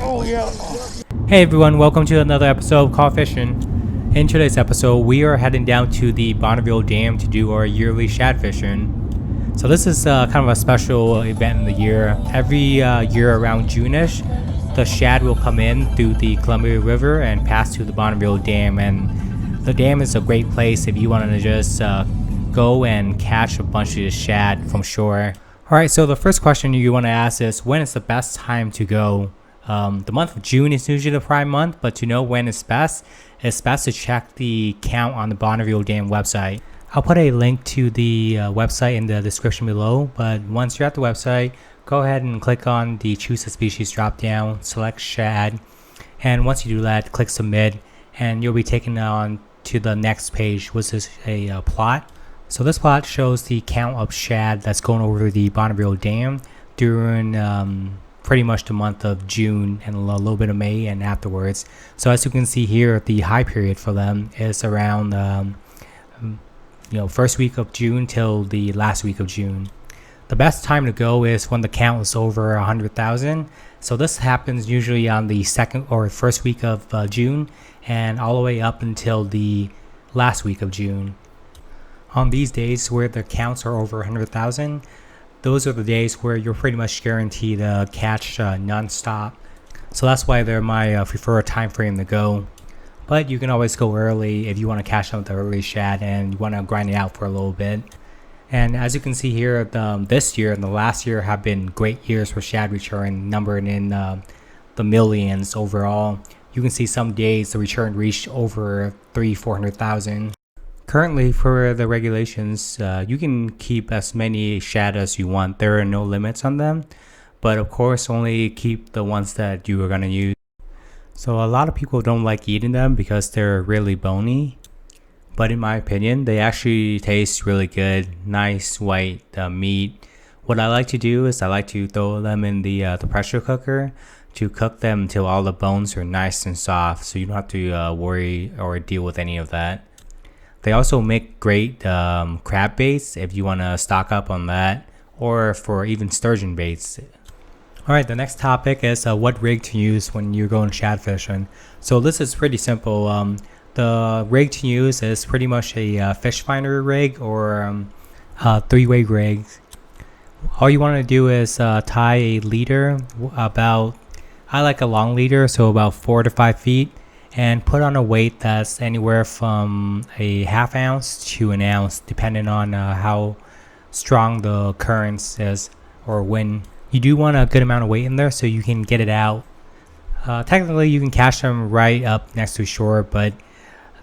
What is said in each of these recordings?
Oh yeah. Hey everyone, welcome to another episode of Caught Fishing. In today's episode, we are heading down to the Bonneville Dam to do our yearly shad fishing. So this is kind of a special event in the year. Every year around June-ish, the shad will come in through the Columbia River and pass to the Bonneville Dam. And the dam is a great place if you want to just go and catch a bunch of shad from shore. Alright, so the first question you want to ask is, when is the best time to go? The month of June is usually the prime month, but to know when it's best to check the count on the Bonneville Dam website. I'll put a link to the website in the description below, but once you're at the website, go ahead and click on the Choose a Species drop down, select Shad, and once you do that, click Submit, and you'll be taken on to the next page, which is a plot. So this plot shows the count of shad that's going over the Bonneville Dam during pretty much the month of June and a little bit of May and afterwards. So as you can see here, the high period for them is around first week of June till the last week of June. The best time to go is when the count is over 100,000. So this happens usually on the second or first week of June and all the way up until the last week of June. On these days where the counts are over 100,000, those are the days where you're pretty much guaranteed to catch non-stop. So that's why they're my preferred time frame to go. But you can always go early if you want to catch them with the early shad and you want to grind it out for a little bit. And as you can see here, this year and the last year have been great years for shad return, numbered in the millions overall. You can see some days the return reached over 400,000. Currently, for the regulations, you can keep as many shad as you want. There are no limits on them, but of course only keep the ones that you are going to use. So a lot of people don't like eating them because they're really bony, but in my opinion they actually taste really good. Nice white meat. What I like to do is I like to throw them in the pressure cooker to cook them until all the bones are nice and soft, so you don't have to worry or deal with any of that. They also make great crab baits if you want to stock up on that, or for even sturgeon baits. Alright, the next topic is what rig to use when you're going shad fishing. So this is pretty simple. The rig to use is pretty much a fish finder rig or three-way rig. All you want to do is tie a leader I like a long leader, so about 4 to 5 feet. And put on a weight that's anywhere from a half ounce to an ounce, depending on how strong the currents is or wind. You do want a good amount of weight in there so you can get it out. Technically, you can catch them right up next to shore, but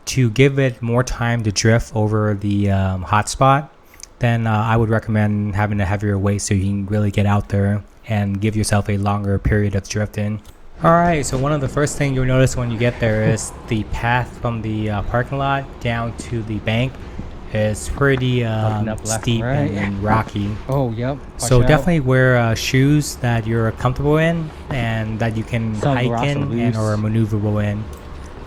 to give it more time to drift over the hot spot, then I would recommend having a heavier weight so you can really get out there and give yourself a longer period of drifting. Alright, so one of the first things you'll notice when you get there is the path from the parking lot down to the bank is pretty steep and rocky. Oh yep. So definitely wear shoes that you're comfortable in and that you can hike in and or maneuverable in.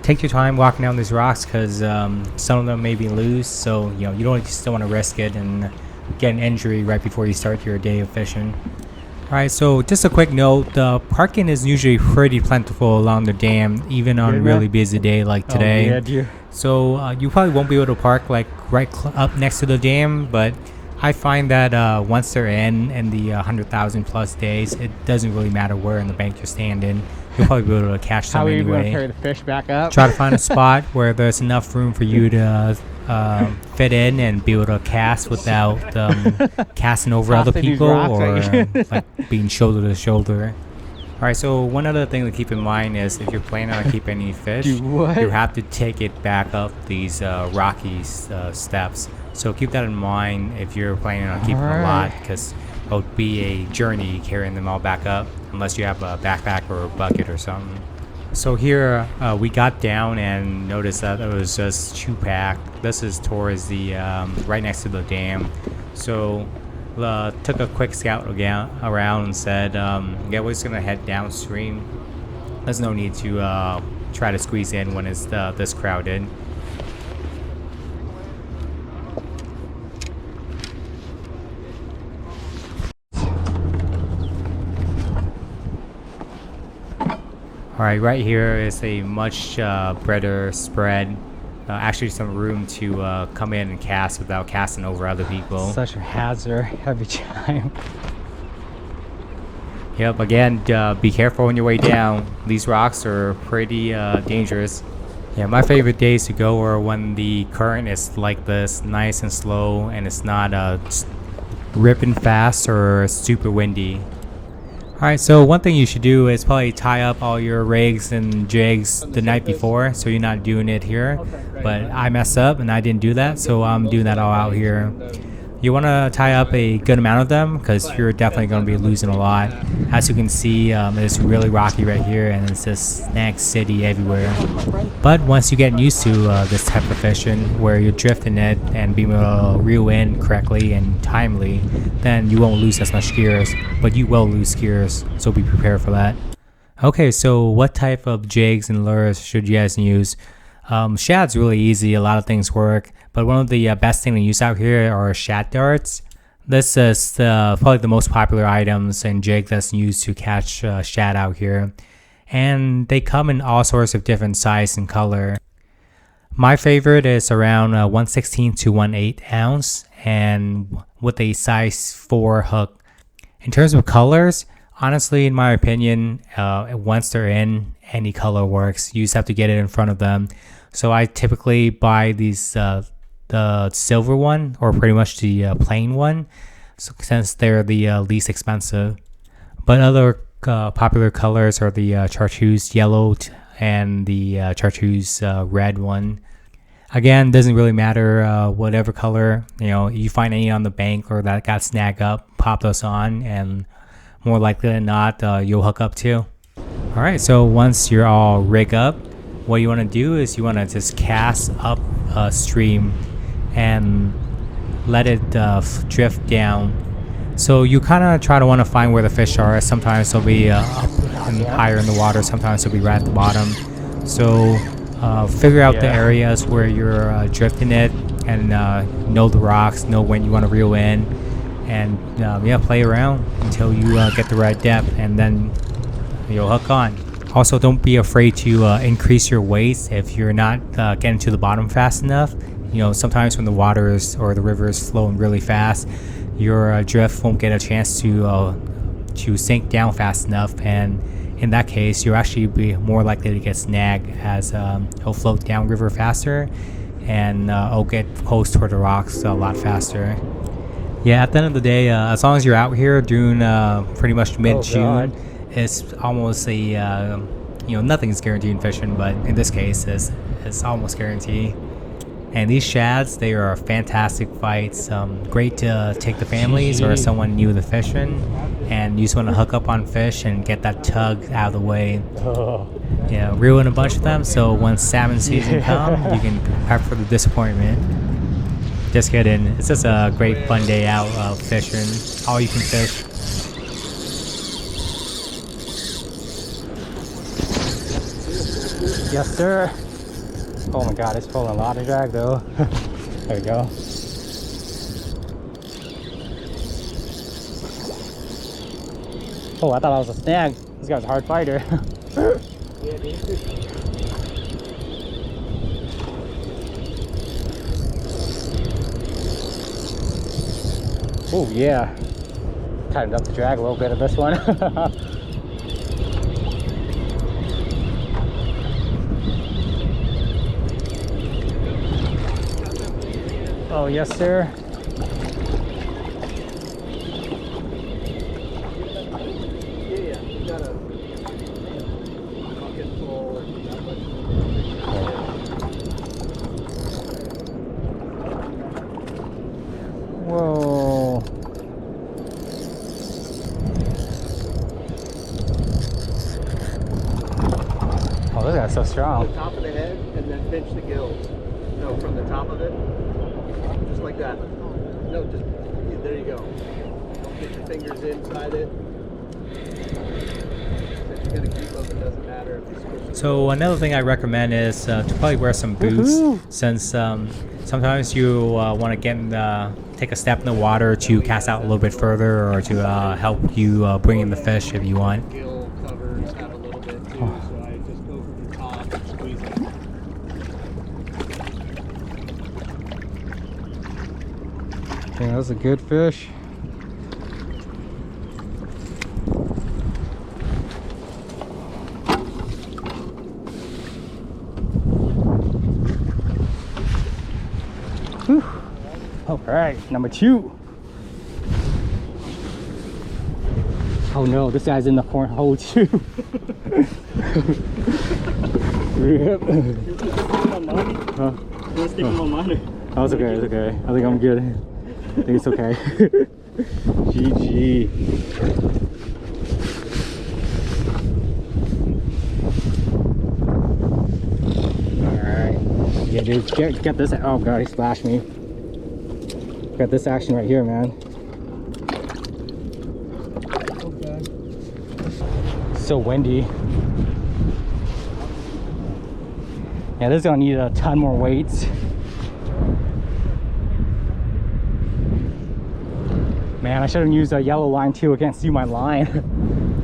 Take your time walking down these rocks because some of them may be loose, so you still want to risk it and get an injury right before you start your day of fishing. Alright, so just a quick note, the parking is usually pretty plentiful along the dam, even on a really busy day like today. Oh, yeah, so you probably won't be able to park like right up next to the dam, but I find that once they're in the 100,000 plus days, it doesn't really matter where in the bank you're standing. You'll probably be able to catch them anyway. How are you going to carry the fish back up? Try to find a spot where there's enough room for you to fit in and be able to cast without casting over other people or like being shoulder to shoulder. Alright, so one other thing to keep in mind is if you're planning on keeping any fish, you have to take it back up these rocky steps. So keep that in mind if you're planning on keeping a lot, because it'll be a journey carrying them all back up unless you have a backpack or a bucket or something. So here we got down and noticed that it was just too packed. This is towards the right next to the dam. So took a quick scout around and said, yeah, we're just gonna head downstream. There's no need to try to squeeze in when it's this crowded. Alright, right here is a much better spread. Actually some room to come in and cast without casting over other people. Such a hazard every time. Yep, again, be careful on your way down. These rocks are pretty dangerous. Yeah, my favorite days to go are when the current is like this, nice and slow, and it's not ripping fast or super windy. Alright, so one thing you should do is probably tie up all your rigs and jigs the night before, so you're not doing it here. But I messed up and I didn't do that, so I'm doing that all out here. You want to tie up a good amount of them because you're definitely going to be losing a lot. As you can see, it's really rocky right here and it's just snag city everywhere. But once you get used to this type of fishing where you're drifting it and being able to reel in correctly and timely, then you won't lose as much gears, but you will lose gears, so be prepared for that. Okay, so what type of jigs and lures should you guys use? SHAD's really easy, a lot of things work, but one of the best things to use out here are SHAD darts. This is probably the most popular items and jig that's used to catch SHAD out here, and they come in all sorts of different size and color. My favorite is around 1/16 to 1/8 ounce and with a size 4 hook. In terms of colors, honestly, in my opinion, once they're in, any color works. You just have to get it in front of them. So I typically buy these the silver one or pretty much the plain one, so, since they're the least expensive. But other popular colors are the chartreuse yellow and the chartreuse red one. Again, doesn't really matter whatever color, you find any on the bank or that got snagged up, pop those on, and more likely than not, you'll hook up too. Alright, so once you're all rig up, what you want to do is you want to just cast up a stream and let it drift down. So you kind of try to want to find where the fish are. Sometimes they'll be up and higher in the water, sometimes they'll be right at the bottom. So figure out the areas where you're drifting it and know the rocks, know when you want to reel in, and play around until you get the right depth, and then you'll hook on. Also, don't be afraid to increase your weight if you're not getting to the bottom fast enough. Sometimes when the water is or the river is flowing really fast, your drift won't get a chance to sink down fast enough, and in that case, you'll actually be more likely to get snagged as it'll float down river faster, and it'll get close toward the rocks a lot faster. Yeah, at the end of the day, as long as you're out here during pretty much mid-June, it's almost a nothing's guaranteed in fishing, but in this case it's almost guaranteed. And these shads, they are fantastic fights, great to take the families or someone new to fishing, and you just want to hook up on fish and get that tug out of the way. Reel in a bunch of them, so when salmon season comes, you can prep for the disappointment. Just kidding, it's just a great fun day out of fishing, all you can fish. Yes, sir. Oh my god, it's pulling a lot of drag though. There we go. Oh, I thought I was a snag. This guy's a hard fighter. Oh yeah. Tightened up the drag a little bit of this one. Oh, yes, sir. Whoa. Oh, this guy's so strong. The top of the head and then pinch the gills. No, from the top of it. Just like that. No, just, there you go. Don't get your fingers inside it. If you're going to keep them, it doesn't matter if you squish them. So another thing I recommend is to probably wear some boots, since sometimes you want to get in take a step in the water to cast out a little bit further, or to help you bring in the fish if you want. covers have a little bit too, so I just go from the top and squeeze it. Okay, that was a good fish. Whew. All right, number 2. Oh no, this guy's in the corner hole too. Yep. Huh? Oh, it's okay, it's okay. I think I'm good. I think it's okay. GG. Alright. Yeah, dude, get this. Oh god, he splashed me. Got this action right here, man. So windy. Yeah, this is gonna need a ton more weights. Man, I should have used a yellow line too. I can't see my line.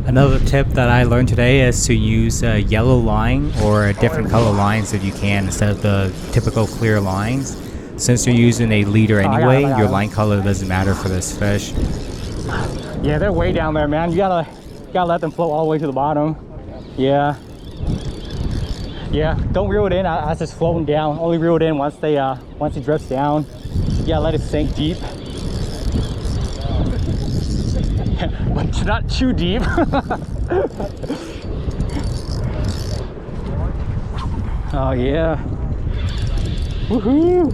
Another tip that I learned today is to use a yellow line or different color lines if you can instead of the typical clear lines. Since you're using a leader anyway, your line color doesn't matter for this fish. Yeah, they're way down there, man. You gotta let them float all the way to the bottom. Yeah. Yeah, don't reel it in as it's floating down. Only reel it in once it drifts down. Yeah, let it sink deep. But not too deep. Oh yeah. Woohoo!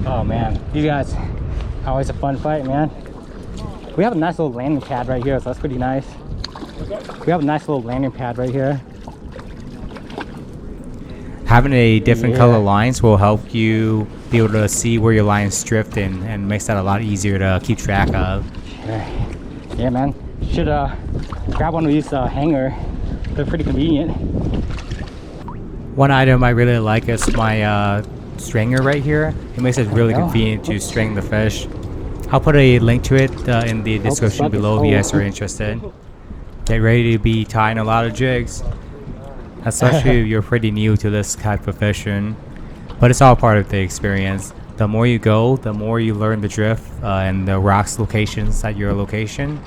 Oh man, these guys, always a fun fight, man. We have a nice little landing pad right here, so that's pretty nice. We have a nice little landing pad right here. Having a different color lines will help you be able to see where your line's drifting and makes that a lot easier to keep track of. Yeah, man. Should grab one of these hanger. They're pretty convenient. One item I really like is my stringer right here. It makes it really convenient to string the fish. I'll put a link to it in the description below if you guys are interested. Get ready to be tying a lot of jigs, especially if you're pretty new to this type of fishing. But it's all part of the experience. The more you go, the more you learn the drift and the rocks locations at your location,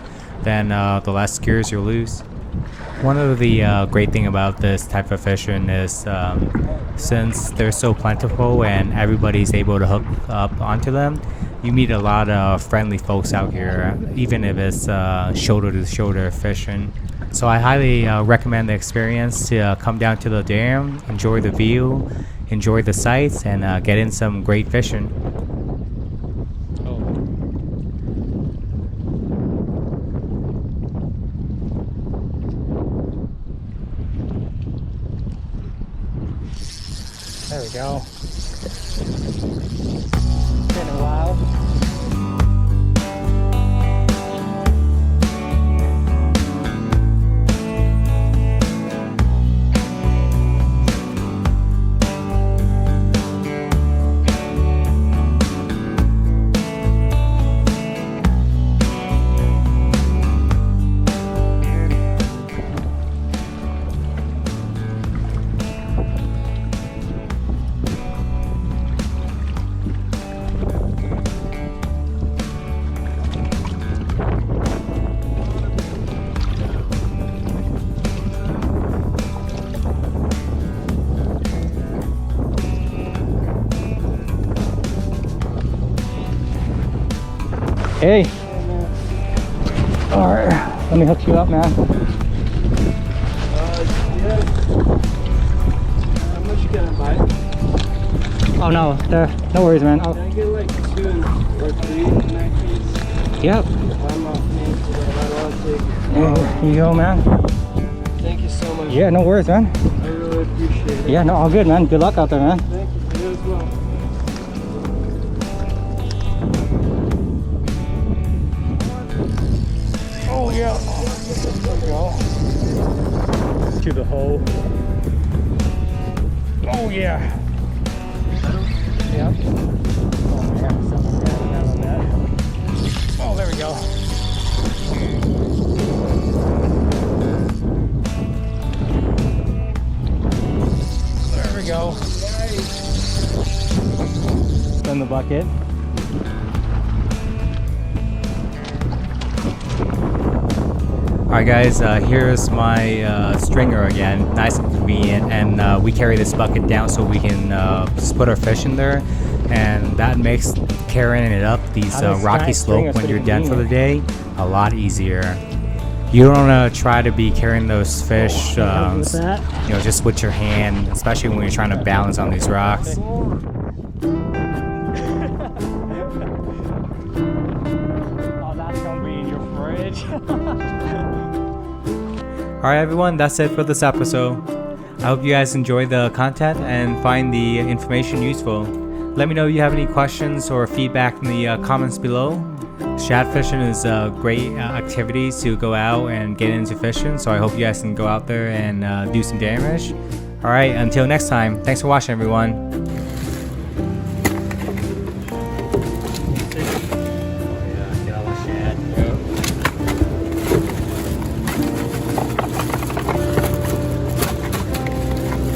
then the less gears you'll lose. One of the great thing about this type of fishing is since they're so plentiful and everybody's able to hook up onto them, you meet a lot of friendly folks out here, even if it's shoulder to shoulder fishing. So I highly recommend the experience to come down to the dam, enjoy the view, enjoy the sights, and get in some great fishing. There we go. Been a while. Hey. All right, let me hook you up, man. Yeah. How much you gonna buy? Oh no, no worries, man. Can I get like 2 or 3 in that case? Yep. I'm not paying for that. I don't want to take. There you go, man. Thank you so much. Yeah, no worries, man. I really appreciate it. Yeah, no, all good, man. Good luck out there, man. Thank you for you as well. Oh yeah. There we go. To the hole. Oh yeah. Yep. Oh man, something's down on that. Oh, there we go. bucket. Alright guys, here's my stringer again, nice and convenient, and we carry this bucket down so we can just put our fish in there, and that makes carrying it up these rocky slope when you're done for the day a lot easier. You don't want to try to be carrying those fish just with your hand, especially when you're trying to balance on these rocks. Oh, that's gonna be in your fridge. Alright everyone, that's it for this episode. I hope you guys enjoy the content and find the information useful. Let me know if you have any questions or feedback in the comments below. Shad fishing is a great activity to go out and get into fishing, so I hope you guys can go out there and do some damage. Alright, until next time, thanks for watching everyone.